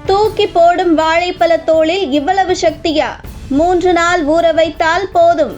தூக்கி போடும் வாழைப்பழ தோலில் இவ்வளவு சக்தியா? 3 நாள் ஊற வைத்தால் போதும்.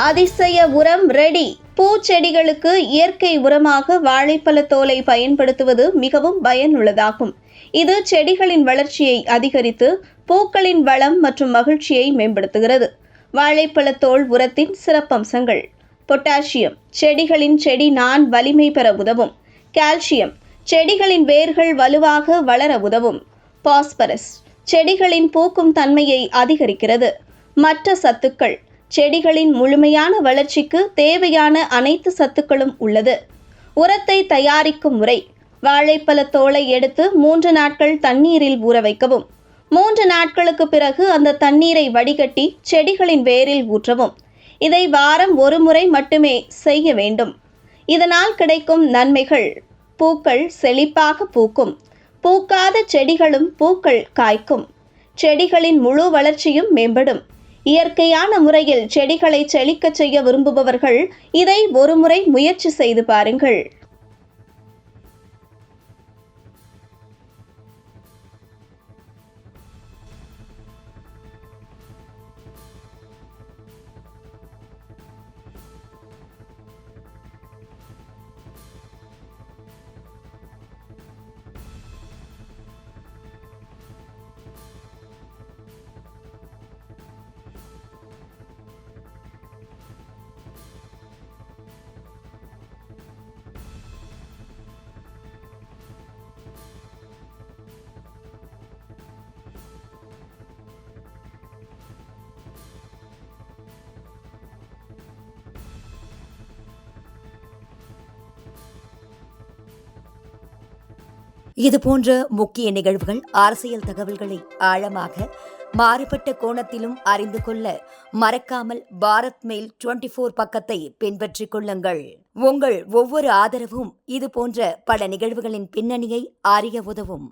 அதிசய உரம் ரெடி. பூச்செடிகளுக்கு இயற்கை உரமாக வாழைப்பழ தோலை பயன்படுத்துவது மிகவும் பயனுள்ளதாகும். இது செடிகளின் வளர்ச்சியை அதிகரித்து பூக்களின் வளம் மற்றும் மகிழ்ச்சியை மேம்படுத்துகிறது. வாழைப்பழத்தோல் உரத்தின் சிறப்பம்சங்கள்: பொட்டாசியம், செடிகளின் செடி நான் வலிமை பெற உதவும். கால்சியம், செடிகளின் வேர்கள் வலுவாக வளர உதவும். பாஸ்பரஸ், செடிகளின் பூக்கும் தன்மையை அதிகரிக்கிறது. மற்ற சத்துக்கள்: செடிகளின் முழுமையான வளர்ச்சிக்கு தேவையான அனைத்து சத்துக்களும் உள்ளது. உரத்தை தயாரிக்கும் முறை: வாழைப்பழ தோலை எடுத்து 3 நாட்கள் தண்ணீரில் ஊற வைக்கவும். 3 நாட்களுக்கு பிறகு அந்த தண்ணீரை வடிகட்டி செடிகளின் வேரில் ஊற்றவும். இதை வாரம் 1 முறை மட்டுமே செய்ய வேண்டும். இதனால் கிடைக்கும் நன்மைகள்: பூக்கள் செழிப்பாக பூக்கும். பூக்காத செடிகளும் பூக்கள் காய்க்கும். செடிகளின் முழு வளர்ச்சியும் மேம்படும். இயற்கையான முறையில் செடிகளை செழிக்கச் செய்ய விரும்புபவர்கள் இதை 1 முறை முயற்சி செய்து பாருங்கள். இதுபோன்ற முக்கிய நிகழ்வுகள், அரசியல் தகவல்களை ஆழமாக, மாறுபட்ட கோணத்திலும் அறிந்து கொள்ள மறக்காமல் பாரத் மெயில் 24 பக்கத்தை பின்பற்றிக் கொள்ளுங்கள். உங்கள் ஒவ்வொரு ஆதரவும் இதுபோன்ற பல நிகழ்வுகளின் பின்னணியை அறிய உதவும்.